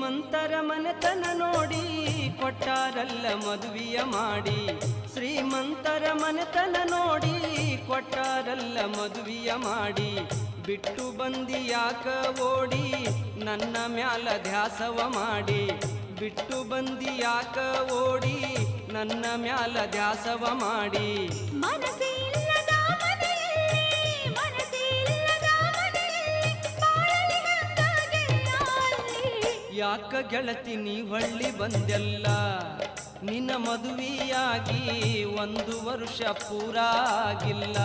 ಶ್ರೀಮಂತರ ಮನೆತನ ನೋಡಿ ಕೊಟ್ಟಾರಲ್ಲ ಮದುವೆಯ ಮಾಡಿ. ಶ್ರೀಮಂತರ ಮನೆತನ ನೋಡಿ ಕೊಟ್ಟಾರಲ್ಲ ಮದುವೆಯ ಮಾಡಿ. ಬಿಟ್ಟು ಬಂದಿ ಯಾಕ ಓಡಿ ನನ್ನ ಮ್ಯಾಲ ಧ್ಯಾಸವ ಮಾಡಿ. ಬಿಟ್ಟು ಬಂದಿ ಯಾಕ ಓಡಿ ನನ್ನ ಮ್ಯಾಲ ಧ್ಯಾಸವ ಮಾಡಿ. ಯಾಕ ಗೆಳತಿ ನೀ ಹೊಳ್ಳಿ ಬಂದೆಲ್ಲ, ನಿನ್ನ ಮದುವೆಯಾಗಿ 1 ವರ್ಷ ಪೂರ ಆಗಿಲ್ಲ.